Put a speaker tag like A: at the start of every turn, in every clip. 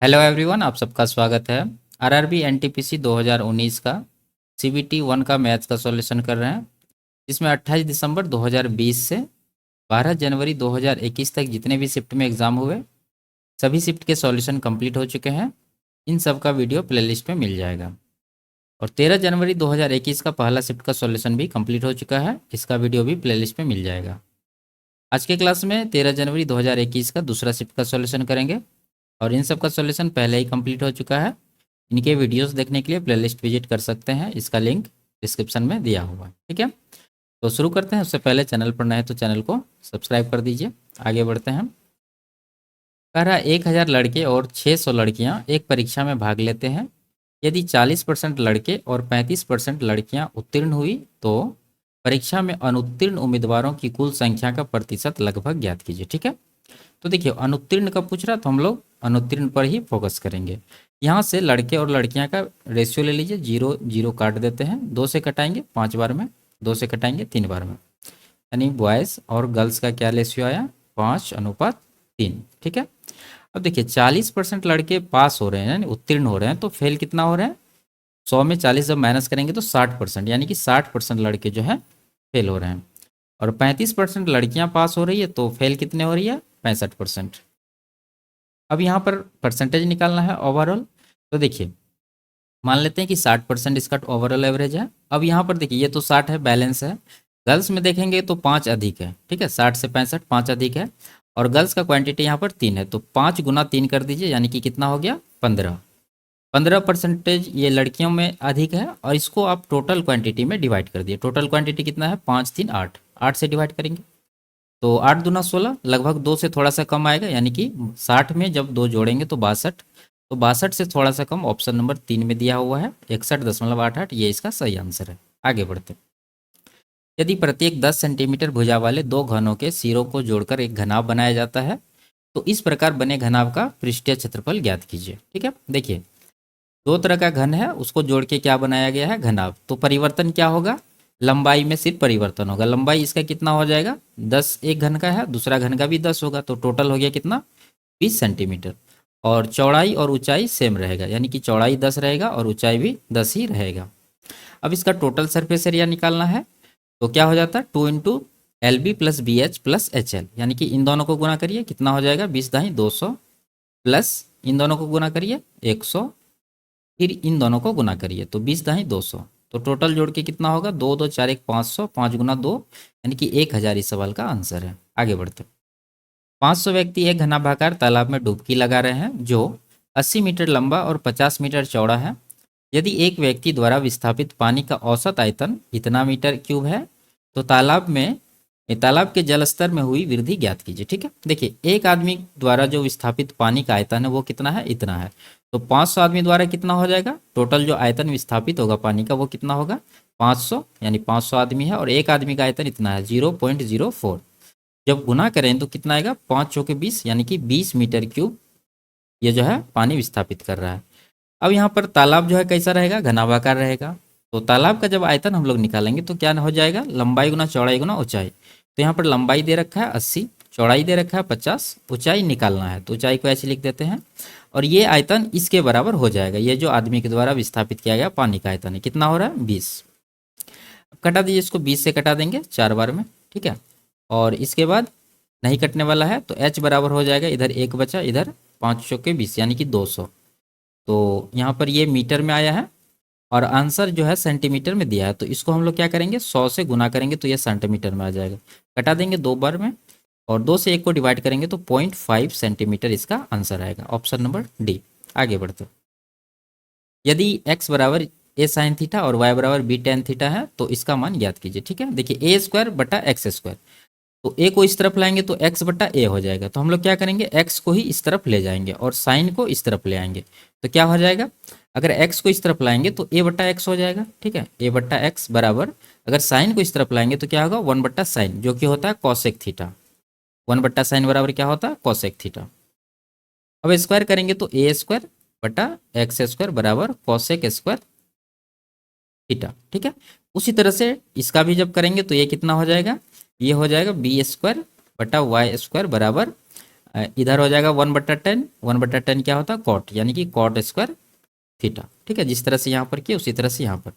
A: Hello everyone, आप सबका स्वागत है। आरआरबी एनटीपीसी 2019 का सीबीटी 1 का मैथ्स का सॉल्यूशन कर रहे हैं। इसमें 28 दिसंबर 2020 से 12 जनवरी 2021 तक जितने भी शिफ्ट में एग्ज़ाम हुए सभी शिफ्ट के सॉल्यूशन कंप्लीट हो चुके हैं। इन सब का वीडियो प्लेलिस्ट में मिल जाएगा। और 13 जनवरी 2021 का पहला शिफ्ट का सॉल्यूशन भी कंप्लीट हो चुका है, इसका वीडियो भी प्लेलिस्ट में मिल जाएगा। आज के क्लास में 13 जनवरी 2021 का दूसरा शिफ्ट का सॉल्यूशन करेंगे और इन सब का सॉल्यूशन पहले ही कंप्लीट हो चुका है। इनके वीडियोस देखने के लिए प्लेलिस्ट विजिट कर सकते हैं, इसका लिंक डिस्क्रिप्शन में दिया हुआ है। ठीक है, तो शुरू करते हैं। उससे पहले चैनल पर नए हैं तो चैनल को सब्सक्राइब कर दीजिए। आगे बढ़ते हैं। कह रहा 1000 लड़के और 600 लड़कियां एक परीक्षा में भाग लेते हैं। यदि 40% लड़के और 35% लड़कियां उत्तीर्ण हुई तो परीक्षा में अनुत्तीर्ण उम्मीदवारों की कुल संख्या का प्रतिशत लगभग ज्ञात कीजिए। ठीक है, तो देखिए अनुत्तीर्ण का पूछ रहा तो हम लोग अनुत्तीर्ण पर ही फोकस करेंगे। यहाँ से लड़के और लड़कियां का रेशियो ले लीजिए, 0 0 काट देते हैं, 2 से कटाएंगे 5 बार में, 2 से कटाएंगे 3 बार में, यानी बॉयज़ और गर्ल्स का क्या रेशियो आया 5:3। ठीक है, अब देखिए 40% लड़के पास हो रहे हैं यानी उत्तीर्ण हो रहे हैं, तो फेल कितना हो रहे हैं 100 में 40 जब माइनस करेंगे तो 60%, यानी कि 60% लड़के जो है फेल हो रहे हैं। और 35% लड़कियां पास हो रही है तो फेल कितने हो रही है 65%। अब यहाँ पर परसेंटेज निकालना है ओवरऑल। तो देखिए मान लेते हैं कि 60% इसका ओवरऑल एवरेज है। अब यहाँ पर देखिए ये तो 60 है, बैलेंस है। गर्ल्स में देखेंगे तो 5 अधिक है। ठीक है, 60 से 65 5 अधिक है। और गर्ल्स का क्वांटिटी यहाँ पर 3 है, तो 5 गुना 3 कर दीजिए, यानी कि कितना हो गया 15। 15% ये लड़कियों में अधिक है और इसको आप टोटल क्वांटिटी में डिवाइड कर दिए। टोटल क्वांटिटी कितना है 5 3 8, 8 से डिवाइड करेंगे तो 8 दूना 16, लगभग 2 से थोड़ा सा कम आएगा, यानी कि 60 में जब 2 जोड़ेंगे तो 62। तो 62 से थोड़ा सा कम ऑप्शन नंबर 3 में दिया हुआ है 61.88, ये इसका सही आंसर है। आगे बढ़ते हैं। यदि प्रत्येक 10 सेंटीमीटर भुजा वाले दो घनों के सिरों को जोड़कर एक घनाभ बनाया जाता है तो इस प्रकार बने घनाभ का पृष्ठीय क्षेत्रफल ज्ञात कीजिए। ठीक है, देखिए दो तरह का घन है, उसको जोड़ के क्या बनाया गया है घनाभ। तो परिवर्तन क्या होगा, लंबाई में सिर्फ परिवर्तन होगा। लंबाई इसका कितना हो जाएगा 10, एक घन का है, दूसरा घन का भी 10 होगा, तो टोटल हो गया कितना 20 सेंटीमीटर। और चौड़ाई और ऊंचाई सेम रहेगा, यानी कि चौड़ाई 10 रहेगा और ऊंचाई भी 10 ही रहेगा। अब इसका टोटल सरफेस एरिया निकालना है तो क्या हो जाता है 2 into L B plus B H plus H L, यानी कि इन दोनों को गुना करिए, कितना हो जाएगा 20 दाई 200, प्लस इन दोनों को गुना करिए 100, फिर इन दोनों को गुना करिए तो 20 दाई 200, तो टोटल जोड़ के कितना होगा 2 2 4 1 500, 5 गुना 2, यानी कि 1000 इस सवाल का आंसर है। आगे बढ़ते। 500 व्यक्ति एक घनाभाकार तालाब में डुबकी लगा रहे हैं जो 80 मीटर लंबा और 50 मीटर चौड़ा है। यदि एक व्यक्ति द्वारा विस्थापित पानी का औसत आयतन इतना मीटर क्यूब है तो तालाब के जल स्तर में हुई वृद्धि ज्ञात कीजिए। ठीक है, देखिए एक आदमी द्वारा जो विस्थापित पानी का आयतन है वो कितना है इतना है, तो 500 आदमी द्वारा कितना हो जाएगा, टोटल जो आयतन विस्थापित होगा पानी का वो कितना होगा 500, यानी 500 आदमी है और एक आदमी का आयतन इतना है 0.04। जब गुना करें तो कितना आएगा 5 चौके 20, यानी कि 20 मीटर क्यूब ये जो है पानी विस्थापित कर रहा है। अब यहाँ पर तालाब जो है कैसा रहेगा घनाभाकार रहेगा, तो तालाब का जब आयतन हम लोग निकालेंगे तो क्या हो जाएगा लंबाई गुना चौड़ाई गुना ऊंचाई। तो यहाँ पर लंबाई दे रखा है 80, चौड़ाई दे रखा है 50, ऊंचाई निकालना है तो ऊंचाई को ऐसे लिख देते हैं। और ये आयतन इसके बराबर हो जाएगा, ये जो आदमी के द्वारा विस्थापित किया गया पानी का आयतन है कितना हो रहा है 20। अब कटा दीजिए, इसको 20 से कटा देंगे 4 बार में। ठीक है, और इसके बाद नहीं कटने वाला है तो h बराबर हो जाएगा, इधर 1 बचा, इधर 5 चौके 20, यानी कि 200। तो यहाँ पर ये मीटर में आया है और आंसर जो है सेंटीमीटर में दिया है, तो इसको हम लोग क्या करेंगे 100 से गुना करेंगे तो ये सेंटीमीटर में आ जाएगा। कटा देंगे 2 बार में और 2 से 1 को डिवाइड करेंगे तो 0.5 सेंटीमीटर इसका आंसर आएगा, ऑप्शन नंबर डी। आगे बढ़ते। यदि x बराबर ए साइन थीटा और y बराबर बी टेन थीटा है तो इसका मान ज्ञात कीजिए। ठीक है, देखिए ए स्क्वायर बटा एक्स स्क्वायर, तो ए को इस तरफ लाएंगे तो x बटा ए हो जाएगा, तो हम लोग क्या करेंगे x को ही इस तरफ ले जाएंगे और साइन को इस तरफ ले आएंगे तो क्या हो जाएगा, अगर x को इस तरफ लाएंगे तो a बटा एक्स हो जाएगा। ठीक है, a बटा एक्स बराबर, अगर साइन को इस तरफ लाएंगे तो क्या होगा 1 बट्टा साइन, जो कि होता है कॉसेक थीटा। 1 बट्टा साइन बराबर क्या होता है कॉसेक थीटा। अब स्क्वायर करेंगे तो ए स्क्वायर बटा एक्स स्क्वायर बराबर कॉसेक स्क्वायर थीटा। ठीक है, उसी तरह से इसका भी जब करेंगे तो ये कितना हो जाएगा, ये हो जाएगा बी स्क्वायर बटा वाई स्क्वायर बराबर इधर हो जाएगा 1/10, 1/10 क्या होता है कॉट, यानी कि कॉट स्क्वायर थीटा, ठीक है। जिस तरह से यहाँ पर किया उसी तरह से यहाँ पर।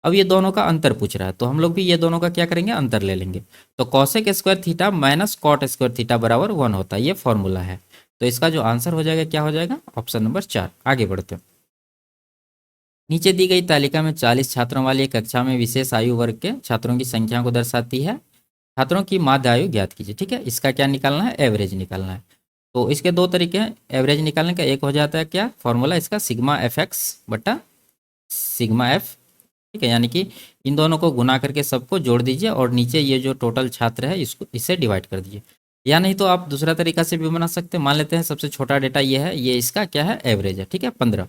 A: अब ये दोनों का अंतर पूछ रहा है, तो हम लोग भी ये दोनों का क्या करेंगे, अंतर ले लेंगे। तो cosec square theta minus cot square theta बराबर 1 होता है, ये फॉर्मूला है। तो इसका जो आंसर हो जाएगा क्या हो जाएगा, ऑप्शन नंबर 4। आगे बढ़ते हैं। नीचे दी गई तालिका में 40 छात्रों वाली एक कक्षा में विशेष आयु वर्ग के छात्रों की संख्या को दर्शाती है। छात्रों की माध्य आयु ज्ञात कीजिए, ठीक है। इसका क्या निकालना है, एवरेज निकालना है। तो इसके दो तरीके हैं एवरेज निकालने का। एक हो जाता है क्या फॉर्मूला इसका, सिग्मा एफ एक्स बटा सिग्मा एफ, ठीक है। यानी कि इन दोनों को गुना करके सबको जोड़ दीजिए और नीचे ये जो टोटल छात्र है इसको इससे डिवाइड कर दीजिए। या नहीं तो आप दूसरा तरीका से भी बना सकते हैं। मान लेते हैं सबसे छोटा डेटा ये है, ये इसका क्या है एवरेज है, ठीक है 15।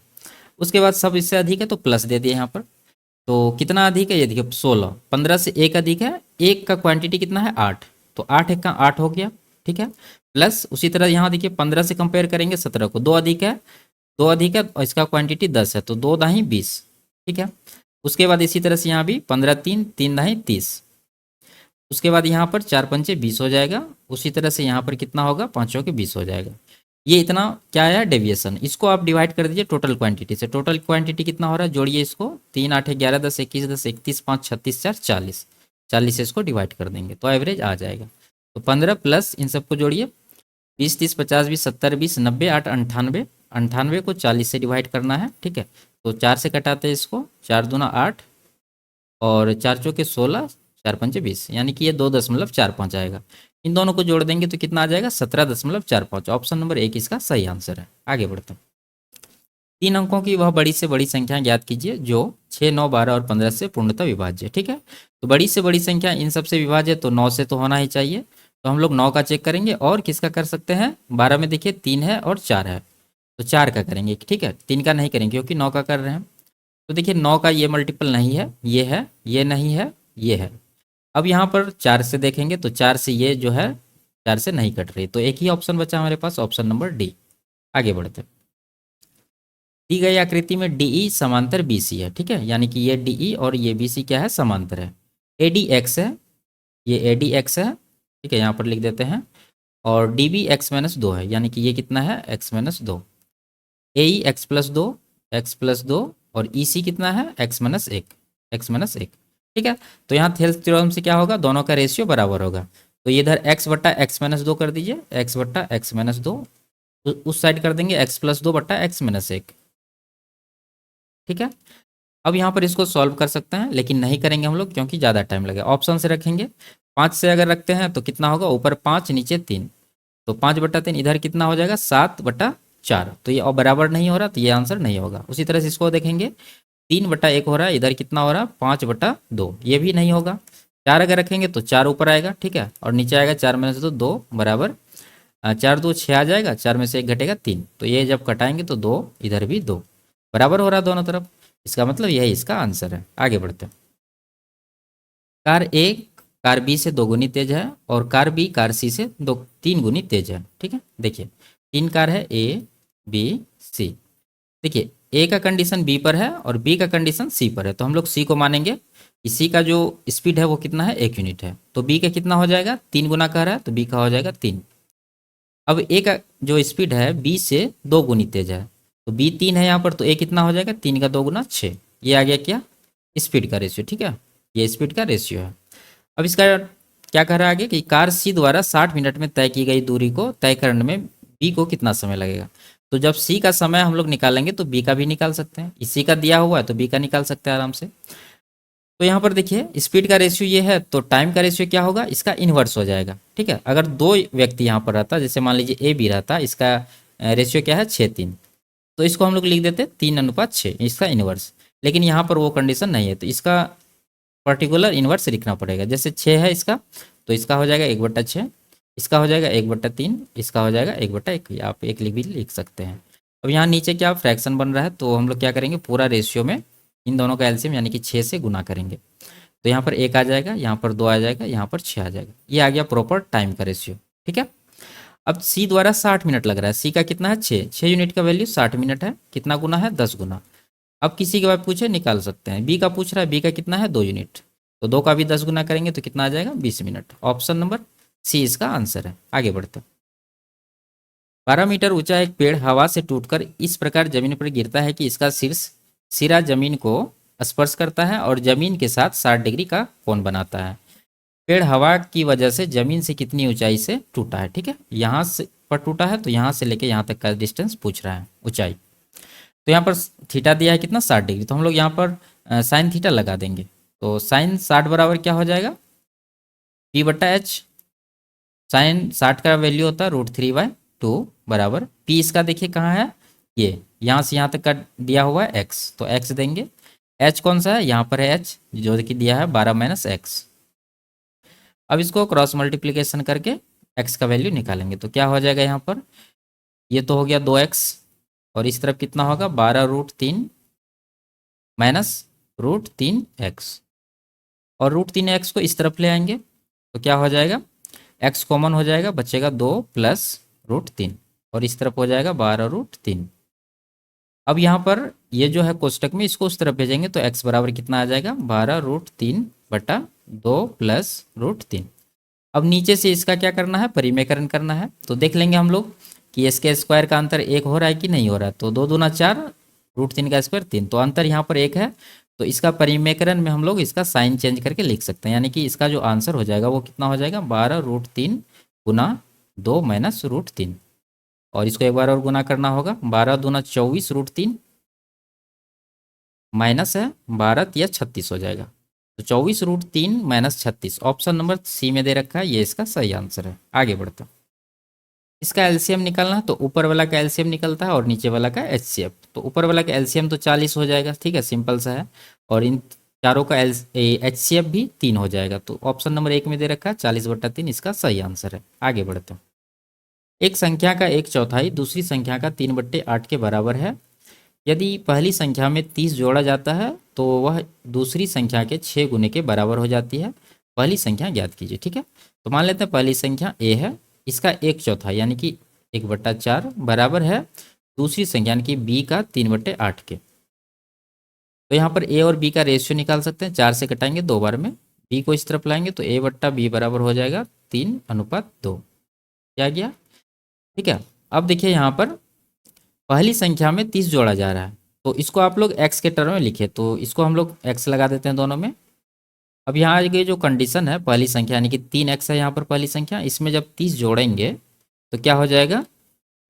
A: उसके बाद सब इससे अधिक है तो प्लस दे दिए यहाँ पर। तो कितना अधिक है ये देखिए 16, 15 से एक अधिक है, एक का क्वांटिटी कितना है 8, तो 8 एक का 8 हो गया, ठीक है। प्लस उसी तरह यहाँ देखिए 15 से कंपेयर करेंगे 17 को, 2 अधिक है, 2 अधिक है और इसका क्वांटिटी 10 है, तो 2 दाही 20, ठीक है। उसके बाद इसी तरह से यहाँ भी 15 3 3 दाही 30। उसके बाद यहाँ पर 4 पंचे 20 हो जाएगा। उसी तरह से यहाँ पर कितना होगा, 5 के 20 हो जाएगा। ये इतना क्या है डेविएशन, इसको आप डिवाइड कर दीजिए टोटल क्वांटिटी से। टोटल क्वांटिटी कितना हो रहा है, जोड़िए इसको, 3 8 11 10 21 10 31 5 36 4 40, 40 से इसको डिवाइड कर देंगे तो एवरेज आ जाएगा। तो 15 प्लस इन सबको जोड़िए, 20 30 50 20 70 20 90 8 98, 98 को 40 से डिवाइड करना है, ठीक है। तो 4 से कटाते हैं इसको, 4 दूना 8 और 4 चौके 16, 4 पंचे 20, यानी कि ये 2.45 आएगा। इन दोनों को जोड़ देंगे तो कितना आ जाएगा 17.45। ऑप्शन नंबर 1 इसका सही आंसर है। आगे बढ़ते हैं। 3 अंकों की वह बड़ी से बड़ी संख्या ज्ञात कीजिए जो 6 9 12 और 15 से पूर्णतः विभाज्य है, ठीक है। तो बड़ी से बड़ी संख्या इन सबसे विभाज्य तो 9 से तो होना ही चाहिए। तो हम लोग 9 का चेक करेंगे और किसका कर सकते हैं, 12 में देखिए 3 है और 4 है, तो 4 का करेंगे, ठीक है। 3 का नहीं करेंगे क्योंकि 9 का कर रहे हैं। तो देखिए 9 का ये मल्टीपल नहीं है, ये नहीं है, ये है। अब यहाँ पर 4 से देखेंगे तो 4 से ये जो है 4 से नहीं कट रही, तो एक ही ऑप्शन बचा हमारे पास, ऑप्शन नंबर डी। आगे बढ़ते हैं। दी गई आकृति में डीई समांतर बीसी है, ठीक है। यानी कि ये डीई और ये बीसी क्या है, समांतर है। एडी एक्स है, ये एडी एक्स है, ठीक है, यहाँ पर लिख देते हैं। और डी बी x-2 है, यानी कि ये कितना है x-2। ए ई एक्स प्लस दो और ई सी कितना है x-1, ठीक है। तो यहाँ थेल्स थ्योरम से क्या होगा, दोनों का रेशियो बराबर होगा। तो ये इधर x/x-2 कर दीजिए, x/x-2, उस साइड कर देंगे x+2/x-1, ठीक है। अब यहाँ पर इसको सॉल्व कर सकते हैं लेकिन नहीं करेंगे हम लोग क्योंकि ज़्यादा टाइम लगेगा। ऑप्शन से रखेंगे, 5 से अगर रखते हैं तो कितना होगा, ऊपर 5 नीचे 3, तो 5/3 इधर कितना हो जाएगा 7/4। तो ये और बराबर नहीं हो रहा, तो ये आंसर नहीं होगा। उसी तरह से इसको देखेंगे, 3/1 हो रहा है, इधर कितना हो रहा है 5/2, ये भी नहीं होगा। 4 अगर रखेंगे तो 4 ऊपर आएगा, ठीक है, और नीचे आएगा 4-2 2 बराबर 4 2 6 आ जाएगा, 4 में से 1 घटेगा 3, तो ये जब कटाएंगे तो 2 इधर भी 2 बराबर हो रहा है दोनों तरफ। इसका मतलब यही इसका आंसर है। आगे बढ़ते हैं। कार ए कार बी से 2 गुनी तेज है और कार बी कार सी से 3 गुनी तेज है, ठीक है। देखिए 3 कार है ए बी सी। देखिए ए का कंडीशन बी पर है और बी का कंडीशन सी पर है, तो हम लोग सी को मानेंगे। इसी का जो स्पीड है वो कितना है 1 यूनिट है, तो बी का कितना हो जाएगा 3 गुना कह रहा है, तो बी का हो जाएगा 3। अब ए का जो स्पीड है बी से 2 गुनी तेज है, तो बी 3 है यहाँ पर, तो ए कितना हो जाएगा 3 का 2 गुना 6। ये आ गया क्या, स्पीड का रेशियो, ठीक है, ये स्पीड का रेशियो है। अब इसका क्या कह रहा है आगे कि कार सी द्वारा 60 मिनट में तय की गई दूरी को तय करने में बी को कितना समय लगेगा। तो जब सी का समय हम लोग निकालेंगे तो बी का भी निकाल सकते हैं, इसी का दिया हुआ है तो बी का निकाल सकते हैं आराम से। तो यहाँ पर देखिए स्पीड का रेशियो ये है, तो टाइम का रेशियो क्या होगा, इसका इन्वर्स हो जाएगा, ठीक है। अगर 2 व्यक्ति यहाँ पर रहता, जैसे मान लीजिए ए बी रहता, इसका रेशियो क्या है 6:3, तो इसको हम लोग लिख देते 3:6, इसका इन्वर्स। लेकिन यहाँ पर वो कंडीशन नहीं है, तो इसका पर्टिकुलर इन्वर्स लिखना पड़ेगा। जैसे 6 है इसका, तो इसका हो जाएगा 1/6, इसका हो जाएगा 1/3, इसका हो जाएगा 1/1, आप 1 लिख भी लिख सकते हैं। अब यहाँ नीचे क्या फ्रैक्शन बन रहा है, तो हम लोग क्या करेंगे पूरा रेशियो में इन दोनों का एलसीएम यानी कि 6 से गुना करेंगे। तो यहाँ पर 1 आ जाएगा, यहाँ पर 2 आ जाएगा, यहाँ पर 6 आ जाएगा। ये आ गया प्रॉपर टाइम का रेशियो, ठीक है। अब सी द्वारा 60 मिनट लग रहा है, सी का कितना है 6 यूनिट का वैल्यू 60 मिनट है, कितना गुना है 10 गुना। अब किसी के बाद पूछे निकाल सकते हैं। बी का पूछ रहा है, बी का कितना है 2 यूनिट, तो 2 का भी 10 गुना करेंगे तो कितना आ जाएगा 20 मिनट। ऑप्शन नंबर सी इसका आंसर है। आगे बढ़ते हैं। 12 मीटर ऊंचा एक पेड़ हवा से टूटकर इस प्रकार जमीन पर गिरता है कि इसका शीर्ष सिरा जमीन को स्पर्श करता है और जमीन के साथ 60 डिग्री का कोण बनाता है। पेड़ हवा की वजह से जमीन से कितनी ऊंचाई से टूटा है। ठीक है, यहाँ से पर टूटा है तो यहाँ से लेके यहाँ तक का डिस्टेंस पूछ रहा है, ऊंचाई। तो यहाँ पर थीटा दिया है कितना, 60 डिग्री। तो हम लोग यहाँ पर साइन थीटा लगा देंगे। तो साइन 60 बराबर क्या हो जाएगा, पी बट्टा एच। साइन 60 का वैल्यू होता है √3/2 बराबर पी। इसका देखिए कहाँ है, ये यहाँ से यहाँ तक का दिया हुआ है एक्स, तो एक्स देंगे। एच कौन सा है, यहाँ पर है एच, जो कि दिया है 12 - एक्स। अब इसको क्रॉस मल्टीप्लिकेशन करके एक्स का वैल्यू निकालेंगे। तो क्या हो जाएगा यहाँ पर, ये तो हो गया 2x, और इस तरफ कितना होगा 12√3 - √3x, और √3x को इस तरफ ले आएंगे तो क्या हो जाएगा, x कॉमन हो जाएगा, बचेगा 2 + √3, और इस तरफ हो जाएगा 12√3। अब यहाँ पर ये जो है कोष्टक में इसको उस तरफ भेजेंगे तो x बराबर कितना आ जाएगा, 12√3/2 + √3। अब नीचे से इसका क्या करना है, परिमेयकरण करना है। तो देख लेंगे हम लोग कि इसके स्क्वायर का अंतर 1 हो रहा है कि नहीं हो रहा है। तो 2 दूना 4, √3 का स्क्वायर 3, तो अंतर यहाँ पर 1 है। तो इसका परिमेयकरण में हम लोग इसका साइन चेंज करके लिख सकते हैं, यानी कि इसका जो आंसर हो जाएगा वो कितना हो जाएगा, 12√3 × 2 - √3। और इसको एक बार और गुना करना होगा, 12 दूना 24 √3 माइनस है 12 या 36 हो जाएगा। तो 24√3 - 36 ऑप्शन नंबर सी में दे रखा है, ये इसका सही आंसर है। आगे बढ़ते हैं, इसका एलसीएम निकालना है। तो ऊपर वाला का एलसीएम निकलता है और नीचे वाला का एचसीएफ। तो ऊपर वाला का एलसीएम तो 40 हो जाएगा, ठीक है, सिंपल सा है। और इन चारों का एचसीएफ भी 3 हो जाएगा। तो ऑप्शन नंबर 1 में दे रखा है 40/3 इसका सही आंसर है। आगे बढ़ते हैं, एक संख्या का 1/4 दूसरी संख्या का 3/8 के बराबर है। यदि पहली संख्या में 30 जोड़ा जाता है तो वह दूसरी संख्या के 6 गुने के बराबर हो जाती है। पहली संख्या ज्ञात कीजिए। ठीक है, तो मान लेते हैं पहली संख्या ए है, इसका 1/4 यानी कि 1/4 बराबर है दूसरी संख्या यानी कि बी का 3/8 के। तो यहाँ पर ए और बी का रेशियो निकाल सकते हैं, 4 से कटाएंगे 2 बार में, बी को इस तरफ लाएंगे तो a/b बराबर हो जाएगा 3:2। क्या गया, ठीक है। अब देखिए यहाँ पर पहली संख्या में 30 जोड़ा जा रहा है, तो इसको आप लोग x के टर्म में लिखे, तो इसको हम लोग x लगा देते हैं दोनों में। अब यहाँ आगे जो कंडीशन है पहली संख्या यानी कि 3x है यहाँ पर पहली संख्या, इसमें जब 30 जोड़ेंगे तो क्या हो जाएगा,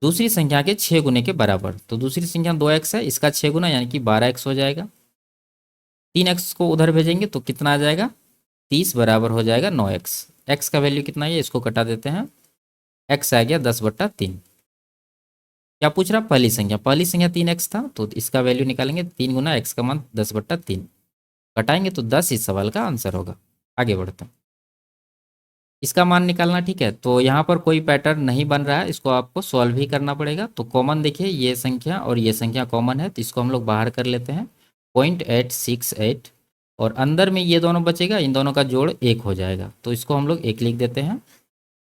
A: दूसरी संख्या के 6 गुने के बराबर। तो दूसरी संख्या 2x है, इसका 6 गुना यानी कि 12x हो जाएगा। 3x को उधर भेजेंगे तो कितना आ जाएगा, 30 बराबर हो जाएगा 9x। x का वैल्यू कितना है, इसको कटा देते हैं, x आ गया 10/3। क्या पूछ रहा, पहली संख्या 3x था तो इसका वैल्यू निकालेंगे, 3 गुना x का मान 10/3 कटाएंगे तो 10 इस सवाल का आंसर होगा। आगे बढ़ते हैं, इसका मान निकालना, ठीक है। तो यहाँ पर कोई पैटर्न नहीं बन रहा है, इसको आपको सॉल्व ही करना पड़ेगा। तो कॉमन देखिए ये संख्या और ये संख्या कॉमन है, तो इसको हम लोग बाहर कर लेते हैं 0.868, और अंदर में ये दोनों बचेगा, इन दोनों का जोड़ 1 हो जाएगा, तो इसको हम लोग 1 लिख देते हैं।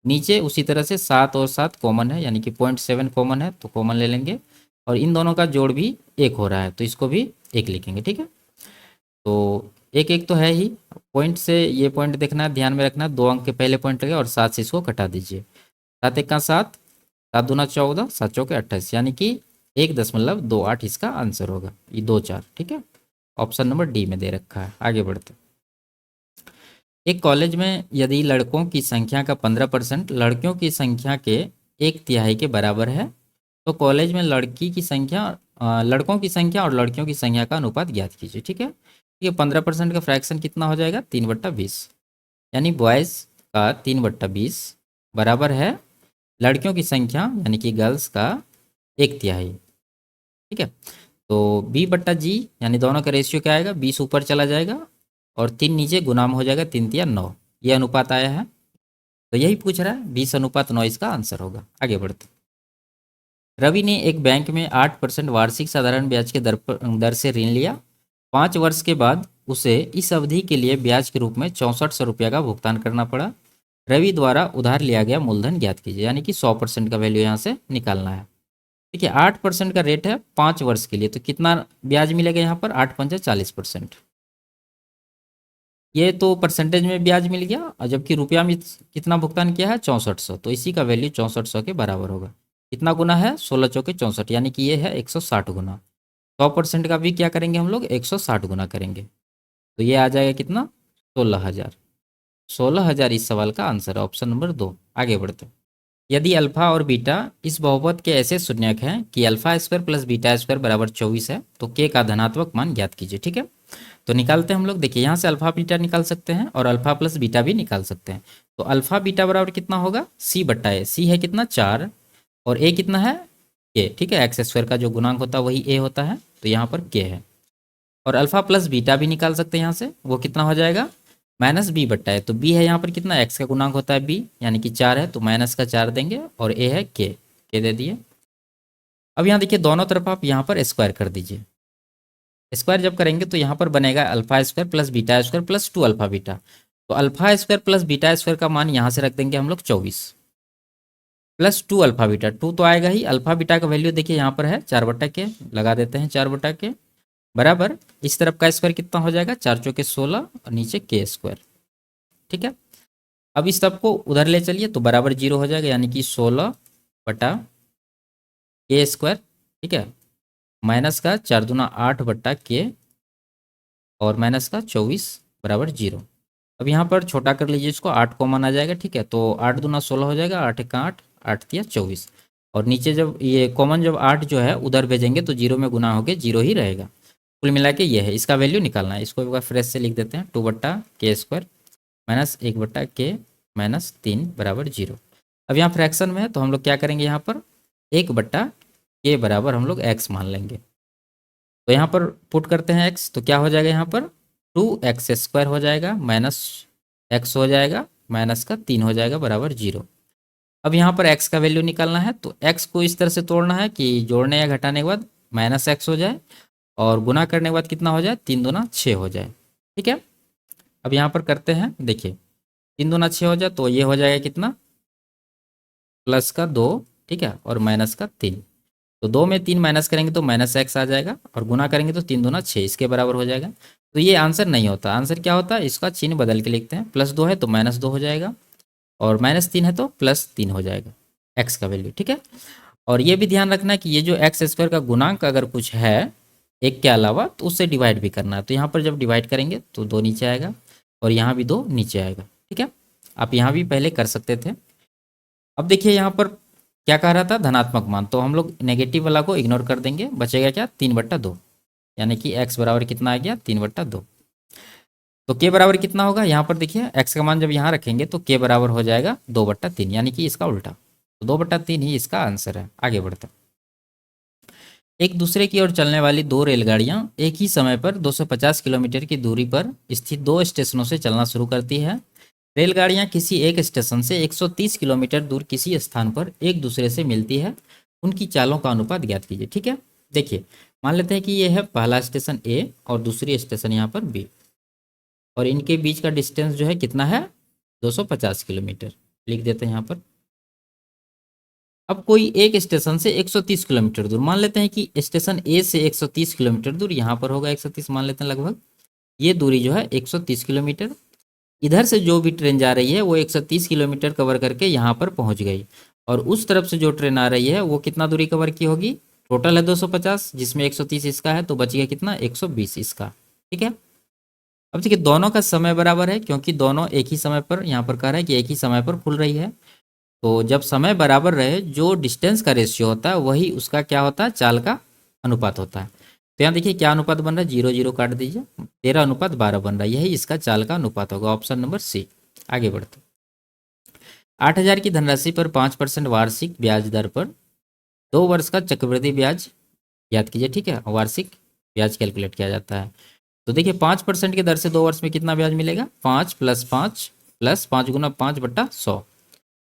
A: नीचे उसी तरह से 7 और 7 कॉमन है, यानी कि 0.7 कॉमन है, तो कॉमन ले लेंगे, और इन दोनों का जोड़ भी 1 हो रहा है, तो इसको भी 1 लिखेंगे, ठीक है। तो 1 1 तो है ही, पॉइंट से ये पॉइंट देखना है, ध्यान में रखना, 2 अंक के पहले पॉइंट लगे और 7 से इसको कटा दीजिए। 7 1 का 7, 7 दूना 14, 7 चौके 28, यानी कि 1.28 इसका आंसर होगा, ये 2 4, ठीक है। ऑप्शन नंबर डी में दे रखा है। आगे बढ़ते, एक कॉलेज में यदि लड़कों की संख्या का 15% लड़कियों की संख्या के 1/3 के बराबर है, तो कॉलेज में लड़कों की संख्या और लड़कियों की संख्या का अनुपात ज्ञात कीजिए। ठीक है, ये 15% का फ्रैक्शन कितना हो जाएगा, 3/20, यानी बॉयज़ का 3/20 बराबर है लड़कियों की संख्या यानी कि गर्ल्स का 1/3। ठीक है, तो b/g यानी दोनों का रेशियो क्या आएगा, 20 ऊपर चला जाएगा और 3 नीचे, गुनाम हो जाएगा 3 3 9, ये अनुपात आया है। तो यही पूछ रहा है, 20:9 इसका आंसर होगा। आगे बढ़ते, रवि ने एक बैंक में 8% वार्षिक साधारण ब्याज के दर से ऋण लिया। 5 वर्ष के बाद उसे इस अवधि के लिए ब्याज के रूप में 6400 रुपया का भुगतान करना पड़ा। रवि द्वारा उधार लिया गया मूलधन ज्ञात कीजिए, यानी कि 100% का वैल्यू यहाँ से निकालना है। देखिए 8% का रेट है 5 वर्ष के लिए, तो कितना ब्याज मिलेगा यहाँ पर, 8 पंजे 40%। ये तो परसेंटेज में ब्याज मिल गया, और जबकि रुपया में कितना भुगतान किया है, 6400, तो इसी का वैल्यू 6400 के बराबर होगा। कितना गुना है, 16 चौके 64, यानी कि ये है 160 गुना। 100% का भी क्या करेंगे हम लोग, 160 गुना करेंगे, तो ये आ जाएगा कितना, 16,000। 16,000 इस सवाल का आंसर है, ऑप्शन नंबर 2। आगे बढ़ते हैं। यदि अल्फा और बीटा इस बहुपद के ऐसे शून्यक हैं कि alpha square plus beta square बराबर 24 है, तो के का धनात्मक मान ज्ञात कीजिए। ठीक है, तो निकालते हैं हम लोग। देखिए यहाँ से अल्फा बीटा निकाल सकते हैं और अल्फा प्लस बीटा भी निकाल सकते हैं। तो अल्फा बीटा बराबर कितना होगा, सी बट्टा ए। सी है कितना, 4, और ए कितना है, के। ठीक है, एक्स स्क्वायर का जो गुणांक होता है वही ए होता है, तो यहाँ पर के है। और अल्फा प्लस बीटा भी निकाल सकते हैं यहाँ से, वो कितना हो जाएगा, माइनस बी बट्टा है। तो बी है यहाँ पर कितना, एक्स का गुणांक होता है बी, यानी कि 4 है, तो माइनस का 4 देंगे, और ए है के दे दिए। अब यहाँ देखिए दोनों तरफ आप यहाँ पर स्क्वायर कर दीजिए। स्क्वायर जब करेंगे तो यहाँ पर बनेगा alpha square plus beta square plus 2 alpha beta. तो alpha square plus beta square का मान यहाँ से रख देंगे हम लोग 24, प्लस 2 अल्फा बीटा। 2 तो आएगा ही, अल्फा बीटा का वैल्यू देखिए यहाँ पर है 4 बटा के, लगा देते हैं 4 बटा के, बराबर इस तरफ का स्क्वायर कितना हो जाएगा, 4 चौके 16, और नीचे के स्क्वायर। ठीक है, अब इस सब को उधर ले चलिए तो बराबर 0 हो जाएगा, यानी कि 16 बटा के स्क्वायर। ठीक है, माइनस का 4 दूना 8 बट्टा के, और माइनस का 24 बराबर 0। अब यहाँ पर छोटा कर लीजिए इसको, 8 कॉमन आ जाएगा। ठीक है, तो 8 दूना 16 हो जाएगा, 8 का 8, 8 तिया 24, और नीचे जब ये कॉमन जब 8 जो है उधर भेजेंगे तो 0 में गुना होके 0 ही रहेगा। कुल मिला के ये है, इसका वैल्यू निकालना है। इसको एक बार फ्रेश से लिख देते हैं, 2 बट्टा के स्क्वायर माइनस 1 बट्टा के माइनस 3 बराबर 0। अब यहाँ फ्रैक्शन में है तो हम लोग क्या करेंगे, यहाँ पर 1 बट्टा के बराबर हम लोग एक्स मान लेंगे। तो यहाँ पर पुट करते हैं एक्स, तो क्या हो जाएगा यहाँ पर 2x स्क्वायर हो जाएगा, माइनस एक्स हो जाएगा, माइनस का 3 हो जाएगा बराबर 0। अब यहाँ पर x का वैल्यू निकालना है, तो x को इस तरह से तोड़ना है कि जोड़ने या घटाने के बाद माइनस एक्स हो जाए, और गुना करने के बाद कितना हो जाए, 3 दूना 6 हो जाए। ठीक है, अब यहाँ पर करते हैं, देखिए 3 दूना 6 हो जाए, तो ये हो जाएगा कितना, प्लस का 2, ठीक है, और माइनस का 3। तो 2 में 3 माइनस करेंगे तो माइनस एक्स आ जाएगा, और गुना करेंगे तो 3 दूना 6 इसके बराबर हो जाएगा। तो ये आंसर नहीं होता, आंसर क्या होता है, इसका चिन्ह बदल के लिखते हैं। प्लस 2 है तो माइनस 2 हो जाएगा, और माइनस 3 है तो प्लस 3 हो जाएगा एक्स का वैल्यू। ठीक है, और ये भी ध्यान रखना है कि ये जो एक्स स्क्वायर का गुणांक अगर कुछ है एक के अलावा, तो उससे डिवाइड भी करना है। तो यहाँ पर जब डिवाइड करेंगे तो 2 नीचे आएगा, और यहाँ भी 2 नीचे आएगा। ठीक है, आप यहाँ भी पहले कर सकते थे। अब देखिए यहाँ पर क्या कह रहा था, धनात्मक मान, तो हम लोग नेगेटिव वाला को इग्नोर कर देंगे, बचेगा क्या, 3/2, यानी कि x बराबर कितना आ गया, 3/2। तो k बराबर कितना होगा, यहाँ पर देखिए x का मान जब यहाँ रखेंगे तो k बराबर हो जाएगा 2/3, यानी कि इसका उल्टा। तो 2/3 ही इसका आंसर है। आगे बढ़ते हैं। एक दूसरे की ओर चलने वाली दो रेलगाड़ियां एक ही समय पर 250 किलोमीटर की दूरी पर स्थित दो स्टेशनों से चलना शुरू करती है। रेलगाड़ियां किसी एक स्टेशन से 130 किलोमीटर दूर किसी स्थान पर एक दूसरे से मिलती है। उनकी चालों का अनुपात ज्ञात कीजिए। ठीक है, देखिए मान लेते हैं कि ये है पहला स्टेशन ए और दूसरी स्टेशन यहाँ पर बी, और इनके बीच का डिस्टेंस जो है कितना है, 250 किलोमीटर लिख देते हैं यहाँ पर। अब कोई एक स्टेशन से 130 किलोमीटर दूर, मान लेते हैं कि स्टेशन ए से 130 किलोमीटर दूर यहाँ पर होगा 130, मान लेते हैं लगभग ये दूरी जो है 130 किलोमीटर। इधर से जो भी ट्रेन जा रही है वो 130 किलोमीटर कवर करके यहाँ पर पहुँच गई, और उस तरफ से जो ट्रेन आ रही है वो कितना दूरी कवर की होगी, टोटल है 250, जिसमें 130 इसका है, तो बच गया कितना, 120 इसका। ठीक है, अब देखिए दोनों का समय बराबर है, क्योंकि दोनों एक ही समय पर, यहाँ पर कह रहा है कि एक ही समय पर खुल रही है। तो जब समय बराबर रहे, जो डिस्टेंस का रेशियो होता है वही उसका क्या होता है, चाल का अनुपात होता है। तो यहाँ देखिए क्या अनुपात बन रहा है, 0 0 काट दीजिए, 13:12 बन रहा है, यही इसका चाल का अनुपात होगा, ऑप्शन नंबर सी। आगे बढ़ते, 8,000 की धनराशि पर 5% वार्षिक ब्याज दर पर 2 वर्ष का चक्रवृद्धि ब्याज याद कीजिए। ठीक है, वार्षिक ब्याज कैलकुलेट किया जाता है। तो देखिए 5% की दर से 2 वर्ष में कितना ब्याज मिलेगा, 5 + 5 + 5 × 5/100।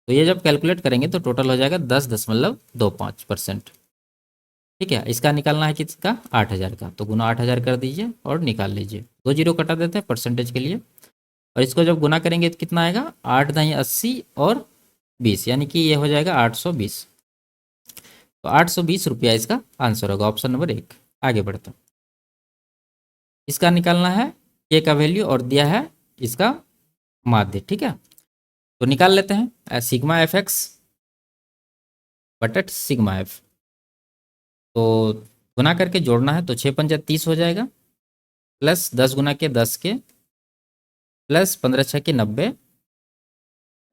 A: तो ये जब कैलकुलेट करेंगे तो टोटल हो जाएगा 10.25%। ठीक है, इसका निकालना है किसका, 8,000 का, तो गुना 8,000 कर दीजिए और निकाल लीजिए। 2 जीरो कटा देते हैं परसेंटेज के लिए, और इसको जब गुना करेंगे तो कितना आएगा, 8 × 80 और 20, यानी कि ये हो जाएगा 820। तो 820 रुपया इसका आंसर होगा, ऑप्शन नंबर 1। आगे बढ़ते हैं, इसका निकालना है के का वैल्यू और दिया है इसका माध्य। ठीक है, तो निकाल लेते हैं। सिग्मा एफ एक्स बटा सिग्मा एफ। तो गुना करके जोड़ना है, तो 6×5 = 30 हो जाएगा, प्लस 10 गुना के 10 के, प्लस 15×6 = 90,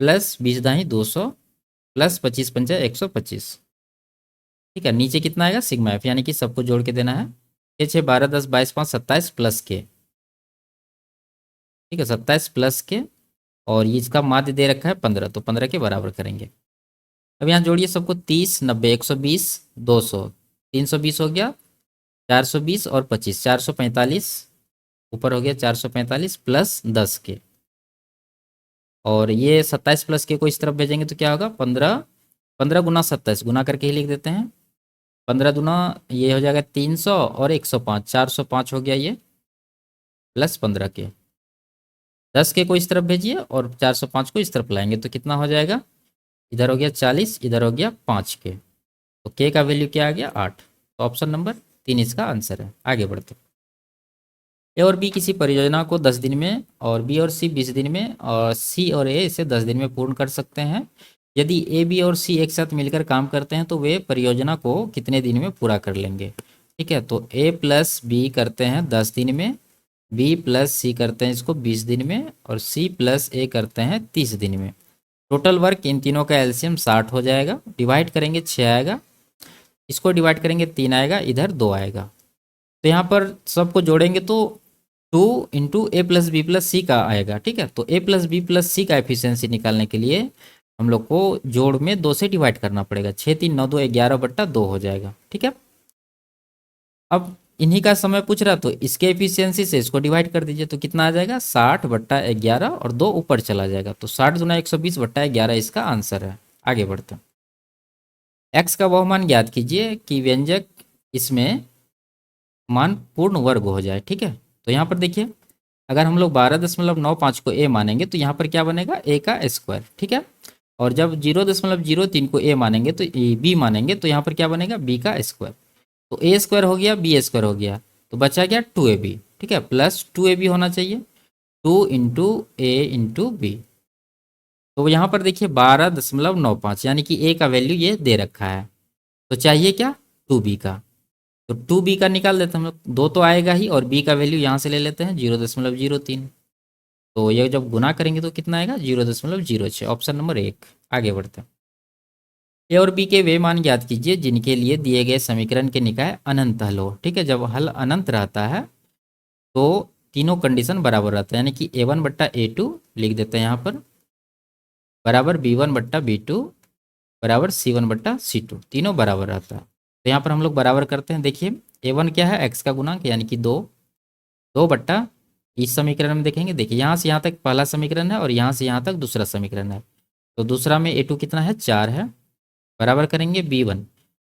A: प्लस 20×10 = 200, प्लस 25×5 = 125। ठीक है, नीचे कितना आएगा सिग्मा एफ, यानी कि सबको जोड़ के देना है। 6 6 12 10 22 5 27 प्लस के, ठीक है 27 प्लस के, और ये इसका माध्य दे रखा है 15, तो 15 के बराबर करेंगे। अब यहाँ जोड़िए सबको, 30 90 120 200, 320 हो गया, 420 और 25 445, ऊपर हो गया 445 प्लस 10 के, और ये 27 प्लस के को इस तरफ भेजेंगे तो क्या होगा 15, 15 गुना 27 गुना करके ही लिख देते हैं। 15 दुना ये हो जाएगा 300 और 105 405 हो गया ये, प्लस 15 के, 10 के को इस तरफ भेजिए और 405 को इस तरफ लाएंगे तो कितना हो जाएगा, इधर हो गया 40, इधर हो गया 5 के, तो के का वैल्यू क्या आ गया 8। तो ऑप्शन नंबर 3 इसका आंसर है। आगे बढ़ते, ए और बी किसी परियोजना को 10 दिन में और बी और सी 20 दिन में और सी और ए इसे 10 दिन में पूर्ण कर सकते हैं। यदि ए बी और सी एक साथ मिलकर काम करते हैं तो वे परियोजना को कितने दिन में पूरा कर लेंगे। ठीक है, तो ए प्लस बी करते हैं 10 दिन में, बी प्लस सी करते हैं इसको 20 दिन में, और सी प्लस ए करते हैं 30 दिन में। टोटल वर्क इन तीनों का एलसीएम 60 हो जाएगा, डिवाइड करेंगे 6 आएगा, इसको डिवाइड करेंगे 3 आएगा, इधर 2 आएगा। तो यहाँ पर सबको जोड़ेंगे तो 2 इंटू ए प्लस बी प्लस सी का आएगा। ठीक है, तो ए प्लस बी प्लस सी का एफिशिएंसी निकालने के लिए हम लोग को जोड़ में 2 से डिवाइड करना पड़ेगा। 6 3 9 2 11/2 हो जाएगा। ठीक है, अब इन्हीं का समय पूछ रहा, तो इसके एफिशिएंसी से इसको डिवाइड कर दीजिए तो कितना आ जाएगा 60/11 और 2 ऊपर चला जाएगा, तो 60 गुना 120/11 इसका आंसर है। आगे बढ़ते हैं, एक्स का वह मान ज्ञात कीजिए कि व्यंजक इसमें मान पूर्ण वर्ग हो जाए। ठीक है, तो यहाँ पर देखिए, अगर हम लोग 12.95 को ए मानेंगे तो यहाँ पर क्या बनेगा ए का स्क्वायर। ठीक है, और जब 0.03 को ए मानेंगे तो बी मानेंगे तो यहाँ पर क्या बनेगा बी का स्क्वायर। तो ए स्क्वायर हो गया, बी स्क्वायर हो गया, तो बचा गया 2ab। ठीक है, प्लस 2ab होना चाहिए, 2 इंटू ए इंटू बी। तो यहाँ पर देखिए 12.95 यानी कि ए का वैल्यू ये दे रखा है, तो चाहिए क्या 2b का, तो 2b का निकाल देते हैं हम लोग, 2 तो आएगा ही, और b का वैल्यू यहाँ से ले लेते हैं 0.03। तो ये जब गुना करेंगे तो कितना आएगा 0.06, ऑप्शन नंबर 1। आगे बढ़ते हैं, ए और बी के वे मान ज्ञात कीजिए जिनके लिए दिए गए समीकरण के निकाय अनंत हल हो। ठीक है, जब हल अनंत रहता है तो तीनों कंडीशन बराबर रहता है, यानी कि a1/a2 लिख देते हैं यहाँ पर, बराबर b1/b2 बराबर c1/c2, तीनों बराबर रहता है। तो यहाँ पर हम लोग बराबर करते हैं। देखिए a1 क्या है x का गुणांक यानी कि 2, 2 बट्टा इस समीकरण में देखेंगे, देखिए यहाँ से यहाँ तक पहला समीकरण है और यहाँ से यहाँ तक दूसरा समीकरण है, तो दूसरा में a2 कितना है 4 है, बराबर करेंगे b1।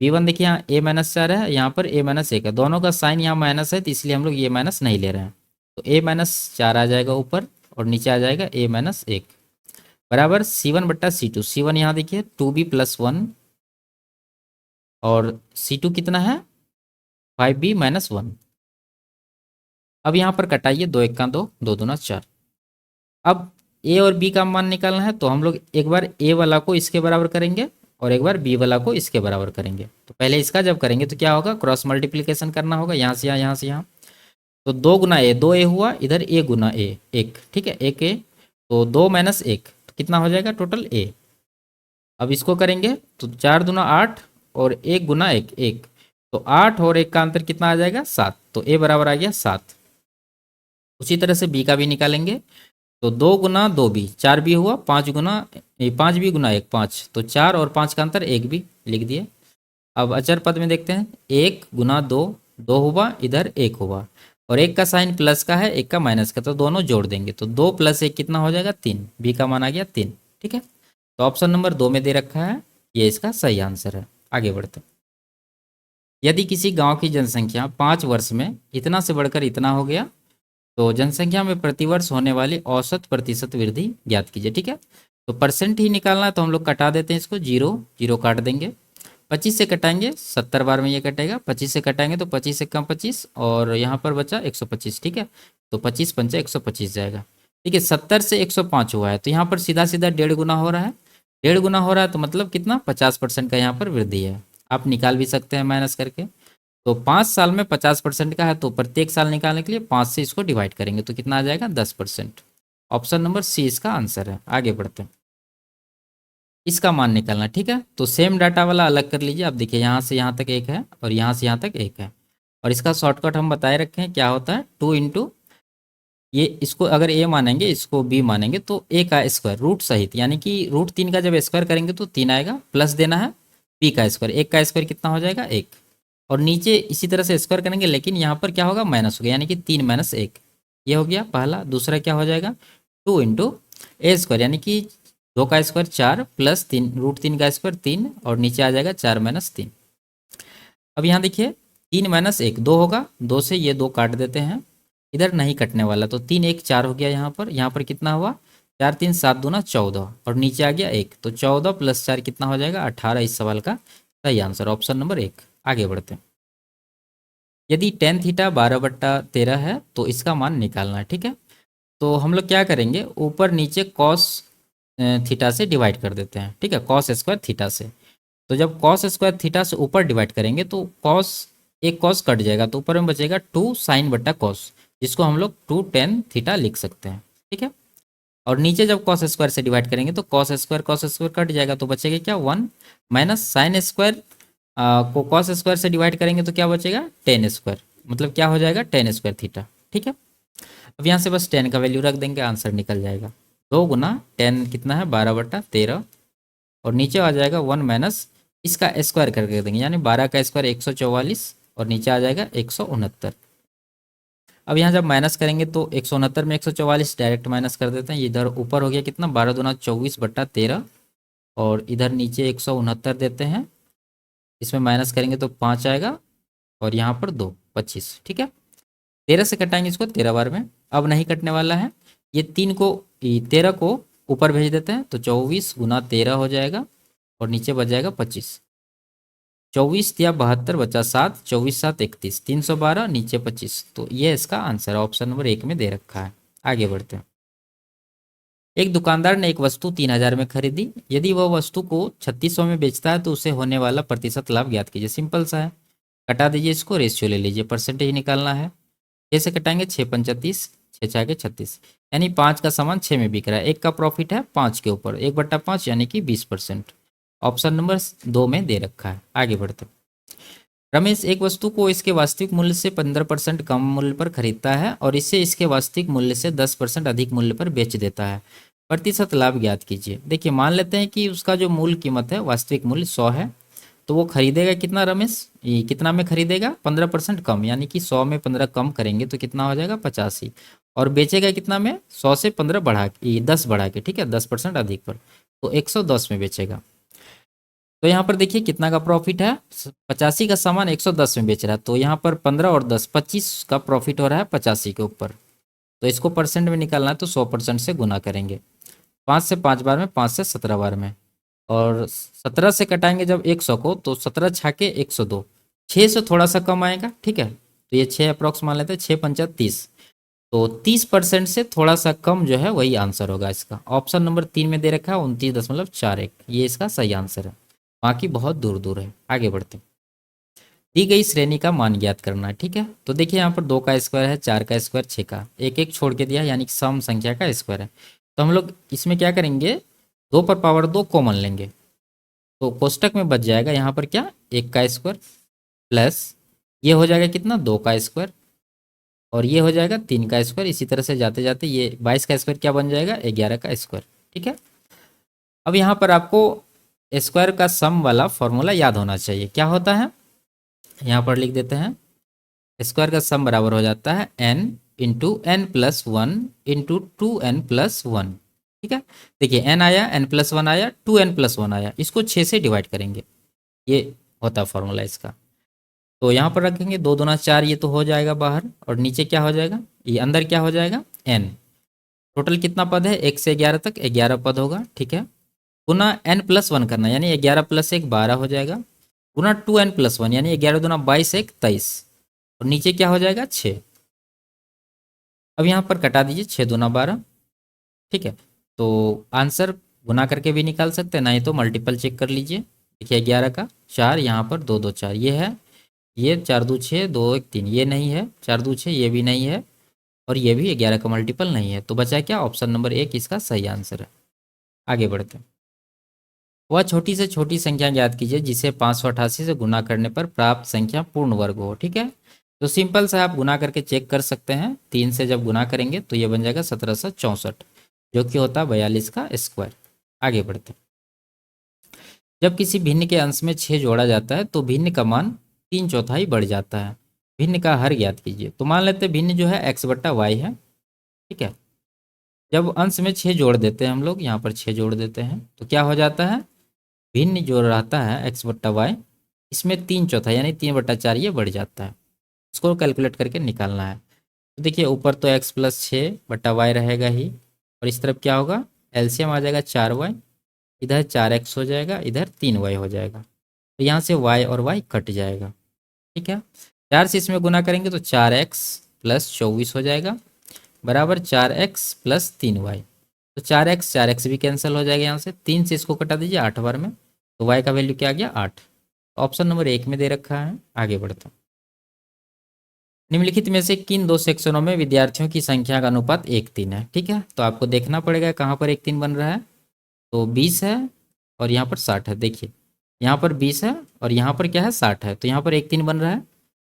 A: b1 देखिए यहाँ a-4 है, यहाँ पर a-1 है, दोनों का साइन यहाँ माइनस है तो इसलिए हम लोग ये माइनस नहीं ले रहे हैं, तो a-4 आ जाएगा ऊपर और नीचे आ जाएगा a-1 बराबर c1/c2। c1 यहाँ देखिए 2b + 1 और c2 कितना है 5b - 1। अब यहाँ पर कटाइए, 2 1 का 2, 2 दूना 4। अब ए और बी का मान निकालना है तो हम लोग एक बार ए वाला को इसके बराबर करेंगे और एक बार बी वाला को इसके बराबर करेंगे। तो पहले इसका जब करेंगे तो क्या होगा क्रॉस मल्टीप्लिकेशन करना होगा, यहाँ से यहाँ, यहाँ से यहाँ, तो 2 गुना ए 2a हुआ, इधर a गुना ए 1। ठीक है, 1a, तो 2 - 1 तो कितना हो जाएगा टोटल a। अब इसको करेंगे तो 4 दूना 8 और 1 गुना 1 1, तो 8 और 1 का अंतर कितना आ जाएगा 7, तो a बराबर आ गया 7। उसी तरह से b का भी निकालेंगे, तो 2 गुना 2b 4b हुआ, 5b गुना 1 5, तो 4 और 5 का अंतर 1b लिख दिए। अब अचर पद में देखते हैं, 1 गुना 2 2 हुआ, इधर 1 हुआ, और 1 का साइन प्लस का है 1 का माइनस का, तो दोनों जोड़ देंगे तो 2 + 1 कितना हो जाएगा 3, बी का मान आ गया 3। ठीक है, तो ऑप्शन नंबर 2 में दे रखा है, ये इसका सही आंसर है। आगे बढ़ते हैं, यदि किसी गांव की जनसंख्या 5 वर्ष में इतना से बढ़कर इतना हो गया तो जनसंख्या में प्रतिवर्ष होने वाली औसत प्रतिशत वृद्धि ज्ञात कीजिए। ठीक है, तो परसेंट ही निकालना है तो हम लोग कटा देते हैं इसको, 0 0 काट देंगे, 25 से कटाएंगे 70 बार में ये कटेगा, 25 से कटाएंगे तो 25 से कम 25 और यहाँ पर बचा 125। ठीक है, तो 25 पंचा 125 जाएगा। ठीक है, 70 से 105 हुआ है तो यहाँ पर सीधा सीधा 1.5 गुना हो रहा है, डेढ़ गुना हो रहा है तो मतलब कितना 50% का यहाँ पर वृद्धि है। आप निकाल भी सकते हैं माइनस करके। तो 5 साल में 50% का है तो प्रत्येक साल निकालने के लिए 5 से इसको डिवाइड करेंगे तो कितना आ जाएगा 10%। ऑप्शन नंबर सी इसका आंसर है। आगे बढ़ते हैं, इसका मान निकालना। ठीक है, तो सेम डाटा वाला अलग कर लीजिए। अब देखिए यहाँ से यहाँ तक एक है और यहाँ से यहाँ तक एक है, और इसका शॉर्टकट हम बताए रखे हैं क्या होता है, 2 ये इसको अगर ए मानेंगे इसको बी मानेंगे तो ए का स्क्वायर रूट सहित, यानी कि √3 का जब स्क्वायर करेंगे तो 3 आएगा, प्लस देना है बी का स्क्वायर, एक का स्क्वायर कितना हो जाएगा 1, और नीचे इसी तरह से स्क्वायर करेंगे लेकिन यहाँ पर क्या होगा माइनस हो गया, यानी कि 3 - 1, ये हो गया पहला। दूसरा क्या हो जाएगा 2 × a² यानी कि 2 का स्क्वायर 4 प्लस 3 √3 का स्क्वायर 3, और नीचे आ जाएगा 4 - 3। अब यहाँ देखिए 3 - 1 2 होगा, 2 से ये 2 काट देते हैं, इधर नहीं कटने वाला तो 3 1 4 हो गया। यहाँ पर कितना हुआ 4 3 7 दूना 14, और नीचे आ गया 1, तो 14 + 4 कितना हो जाएगा 18। इस सवाल का सही आंसर ऑप्शन नंबर 1। आगे बढ़ते हैं, यदि tan थीटा 12/13 है तो इसका मान निकालना है। ठीक है, तो हम लोग क्या करेंगे, ऊपर नीचे कॉस थीटा से डिवाइड कर देते हैं। ठीक है, कॉस स्क्वायर थीटा से, तो जब कॉस स्क्वायर थीटा से ऊपर डिवाइड करेंगे तो कॉस, एक कॉस कट जाएगा तो ऊपर में बचेगा 2 sin/cos, जिसको हम लोग 2 tan थीटा लिख सकते हैं। ठीक है, और नीचे जब कॉस स्क्वायर से डिवाइड करेंगे तो कॉस स्क्वायर कट जाएगा तो बचेगा क्या 1 माइनस साइन स्क्वायर को कॉस स्क्वायर से डिवाइड करेंगे तो क्या बचेगा tan स्क्वायर, मतलब क्या हो जाएगा tan स्क्वायर थीटा। ठीक है, अब यहाँ से बस tan का वैल्यू रख देंगे, आंसर निकल जाएगा। 2 गुना tan कितना है 12/13, और नीचे आ जाएगा 1 माइनस इसका स्क्वायर करके देंगे, यानी 12 का स्क्वायर 144, और नीचे आ जाएगा 169। अब यहाँ जब माइनस करेंगे तो 169 में 144 डायरेक्ट माइनस कर देते हैं, इधर ऊपर हो गया कितना 12 दूना 24/13, और इधर नीचे 169 देते हैं, इसमें माइनस करेंगे तो 5 आएगा, और यहाँ पर 2 25। ठीक है, 13 से कटाएंगे इसको 13 बार में, अब नहीं कटने वाला है, ये 13 को ऊपर भेज देते हैं तो 24 गुना 13 हो जाएगा, और नीचे बच जाएगा 25। 24 या 72 बचा 7, 24 7 31, 312 नीचे 25, तो ये इसका आंसर ऑप्शन नंबर 1 में दे रखा है। आगे बढ़ते हैं, एक दुकानदार ने एक वस्तु 3000 में खरीदी, यदि वह वस्तु को 3600 में बेचता है तो उसे होने वाला प्रतिशत लाभ ज्ञात कीजिए। सिंपल सा है, कटा दीजिए इसको, रेशियो ले लीजिए, परसेंटेज निकालना है। 6 से कटाएंगे 6 पंचा 30, 6 6 के 36, यानी 5 का सामान 6 में बिक रहा है, एक का प्रॉफिट है 5 के ऊपर, 1/5 यानी कि 20%। ऑप्शन नंबर 2 में दे रखा है। आगे बढ़ते हैं, रमेश एक वस्तु को इसके वास्तविक मूल्य से 15% कम मूल्य पर खरीदता है और इसे इसके वास्तविक मूल्य से 10% अधिक मूल्य पर बेच देता है, प्रतिशत लाभ ज्ञात कीजिए। देखिए मान लेते हैं कि उसका जो मूल कीमत है वास्तविक मूल्य 100 है, तो वो खरीदेगा कितना रमेश, ये कितना में खरीदेगा 15% कम, यानी कि 100 में 15 कम करेंगे तो कितना हो जाएगा 85, और बेचेगा कितना में 100 से 15 बढ़ा के 10 बढ़ा के, ठीक है 10% अधिक पर, तो 110 में बेचेगा। तो यहाँ पर देखिए कितना का प्रॉफिट है, 85 का सामान 110 में बेच रहा है, तो यहाँ पर 15 और 10 25 का प्रॉफिट हो रहा है 85 के ऊपर। तो इसको परसेंट में निकालना है तो 100% से गुना करेंगे, 5 से 5 बार में, 5 से 17 बार में, और 17 से कटाएंगे जब 100 को तो 17 छाके 102, 6 से थोड़ा सा कम आएगा। ठीक है, तो ये 6 अप्रॉक्स मान लेते हैं, 6 पंचा 30, तो 30% से थोड़ा सा कम जो है वही आंसर होगा इसका। ऑप्शन नंबर 3 में दे रखा है 29.41, ये इसका सही आंसर है, बाकी बहुत दूर दूर है। आगे बढ़ते हैं, दी गई श्रेणी का मान ज्ञात करना है। ठीक है, तो देखिए यहाँ पर 2 का स्क्वायर है, 4 का स्क्वायर, 6 का, एक एक छोड़ के दिया, यानी कि सम संख्या का स्क्वायर है। तो हम लोग इसमें क्या करेंगे, 2 पर पावर 2 कॉमन लेंगे, तो कोष्टक में बच जाएगा यहाँ पर क्या 1 का स्क्वायर, प्लस ये हो जाएगा कितना 2 का स्क्वायर, और ये हो जाएगा 3 का स्क्वायर। इसी तरह से जाते जाते ये 22 का स्क्वायर क्या बन जाएगा 11 का स्क्वायर। ठीक है, अब यहाँ पर आपको स्क्वायर का सम वाला फॉर्मूला याद होना चाहिए, क्या होता है यहाँ पर लिख देते हैं, स्क्वायर का सम बराबर हो जाता है n × n+1 × 2n+1। ठीक है, देखिए n आया, n+1 आया, 2n+1 आया, इसको 6 से डिवाइड करेंगे, ये होता फॉर्मूला इसका। तो यहाँ पर रखेंगे 2 दूना 4, ये तो हो जाएगा बाहर, और नीचे क्या हो जाएगा, ये अंदर क्या हो जाएगा n, टोटल कितना पद है 1 से 11 तक 11 पद होगा। ठीक है, गुना n+1 करना, यानी 11 + 1 12 हो जाएगा, गुना 2n+1 यानी 11 दूना 22 1 23, और नीचे क्या हो जाएगा 6। अब यहाँ पर कटा दीजिए, 6 दूना 12। ठीक है, तो आंसर गुना करके भी निकाल सकते हैं, नहीं तो मल्टीपल चेक कर लीजिए। देखिए 11 का 4, यहाँ पर 2 2 4 ये है, ये 4 2 6 2 1 3 ये नहीं है, 4 2 6 ये भी नहीं है, और ये भी 11 का मल्टीपल नहीं है। तो बचा क्या, ऑप्शन नंबर 1 इसका सही आंसर है। आगे बढ़ते हैं। वह छोटी से छोटी संख्या ज्ञात कीजिए जिसे 588 से गुना करने पर प्राप्त संख्या पूर्ण वर्ग हो। ठीक है, तो सिंपल से आप गुना करके चेक कर सकते हैं। 3 से जब गुना करेंगे तो ये बन जाएगा 1764, जो कि होता है 42 का स्क्वायर। आगे बढ़ते हैं। जब किसी भिन्न के अंश में 6 जोड़ा जाता है तो भिन्न का मान 3/4 बढ़ जाता है। भिन्न का हर ज्ञात कीजिए। तो मान लेते हैं भिन्न जो है x बट्टा वाई है। ठीक है, जब अंश में 6 जोड़ देते हैं हम लोग, यहाँ पर 6 जोड़ देते हैं तो क्या हो जाता है, भिन्न जो रहता है एक्स बट्टा वाई, इसमें 3/4 यानी 3/4 ये बढ़ जाता है। इसको कैलकुलेट करके निकालना है। तो देखिए ऊपर तो x प्लस 6/y रहेगा ही, और इस तरफ क्या होगा, एलसीएम आ जाएगा 4y, इधर 4x हो जाएगा, इधर 3y हो जाएगा। तो यहाँ से y और y कट जाएगा। ठीक है, 4 से इसमें गुना करेंगे तो 4x प्लस 24 हो जाएगा, बराबर 4x प्लस 3y। तो 4x भी कैंसिल हो जाएगा यहाँ से, 3 से इसको कटा दीजिए 8 बार में, तो y का वैल्यू क्या आ गया 8। ऑप्शन नंबर 1 में दे रखा है। आगे बढ़ता हूँ। निम्नलिखित में से किन दो सेक्शनों में विद्यार्थियों की संख्या का अनुपात 1:3 है। ठीक है, तो आपको देखना पड़ेगा कहाँ पर 1:3 बन रहा है। तो 20 है और यहाँ पर 60 है। देखिए यहाँ पर 20 है और यहाँ पर क्या है 60 है, तो यहाँ पर 1:3 बन रहा है।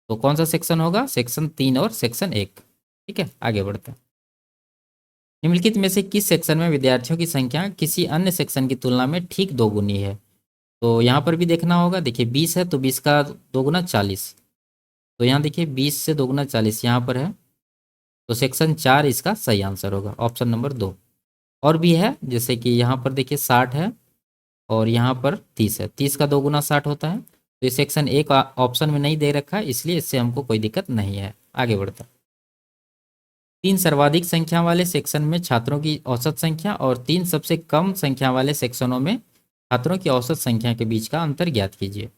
A: तो कौन सा सेक्शन होगा, सेक्शन 3 और सेक्शन 1। ठीक है, आगे बढ़ते हैं। निम्नलिखित में से किस सेक्शन में विद्यार्थियों की संख्या किसी अन्य सेक्शन की तुलना में ठीक दोगुनी है। तो यहाँ पर भी देखना होगा। देखिए 20 है तो 20 का 2 गुना 40, तो यहाँ देखिए 20 से 2 गुना 40 यहाँ पर है, तो सेक्शन 4 इसका सही आंसर होगा, ऑप्शन नंबर 2। और भी है, जैसे कि यहाँ पर देखिए 60 है और यहाँ पर 30 है, 30 का 2 गुना 60 होता है। तो ये सेक्शन 1 ऑप्शन में नहीं दे रखा है, इसलिए इससे हमको कोई दिक्कत नहीं है। आगे बढ़ता है। 3 सर्वाधिक संख्या वाले सेक्शन में छात्रों की औसत संख्या और 3 सबसे कम संख्या वाले सेक्शनों में छात्रों की औसत संख्या के बीच का अंतर ज्ञात कीजिए।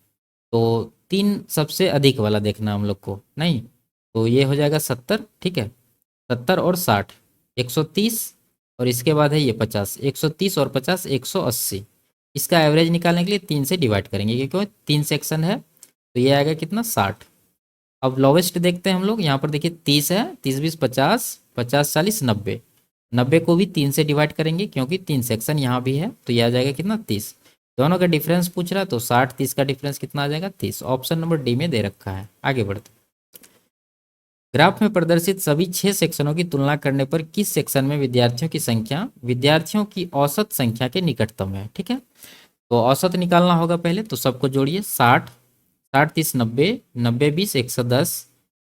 A: तो 3 सबसे अधिक वाला देखना हम लोग को, नहीं तो ये हो जाएगा 70। ठीक है, 70 और 60 130, और इसके बाद है ये 50, 130 और 50 180। इसका एवरेज निकालने के लिए 3 से डिवाइड करेंगे, क्योंकि 3 सेक्शन है, तो ये आएगा कितना 60। अब लोवेस्ट देखते हैं हम लोग, यहाँ पर देखिए 30 है, 30 20 50, 50 40 90, 90 को भी 3 से डिवाइड करेंगे क्योंकि 3 सेक्शन यहाँ भी है, तो ये आ जाएगा कितना 30। दोनों का डिफरेंस पूछ रहा है तो 60 30 का डिफरेंस कितना आ जाएगा 30। ऑप्शन नंबर डी में दे रखा है। आगे बढ़ते। ग्राफ में प्रदर्शित सभी 6 सेक्शनों की तुलना करने पर किस सेक्शन में विद्यार्थियों की संख्या विद्यार्थियों की औसत संख्या के निकटतम है। ठीक है, तो औसत निकालना होगा पहले, तो सबको जोड़िए 60 60 30 90, 90 20 110,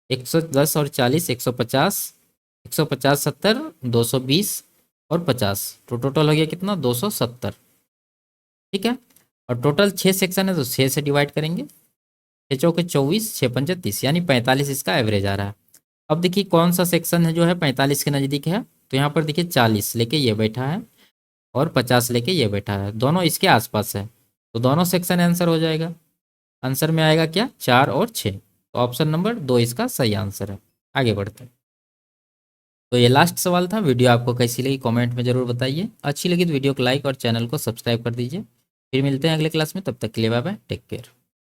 A: 110 और 40 150, 150 70 220 और 50, तो टोटल हो गया कितना 270। ठीक है, और टोटल 6 सेक्शन है तो 6 से डिवाइड करेंगे, 6 चौके 24, 6 पंजे 30, यानी 45 इसका एवरेज आ रहा है। अब देखिए कौन सा सेक्शन है जो है 45 के नज़दीक है, तो यहाँ पर देखिए 40 लेके ये बैठा है और 50 लेके ये बैठा है, दोनों इसके आसपास है, तो दोनों सेक्शन आंसर हो जाएगा। आंसर में आएगा क्या 4 और 6, तो ऑप्शन नंबर 2 इसका सही आंसर है। आगे बढ़ते हैं। तो ये लास्ट सवाल था। वीडियो आपको कैसी लगी कमेंट में ज़रूर बताइए। अच्छी लगी तो वीडियो को लाइक और चैनल को सब्सक्राइब कर दीजिए। फिर मिलते हैं अगले क्लास में, तब तक के लिए बाय बाय, टेक केयर।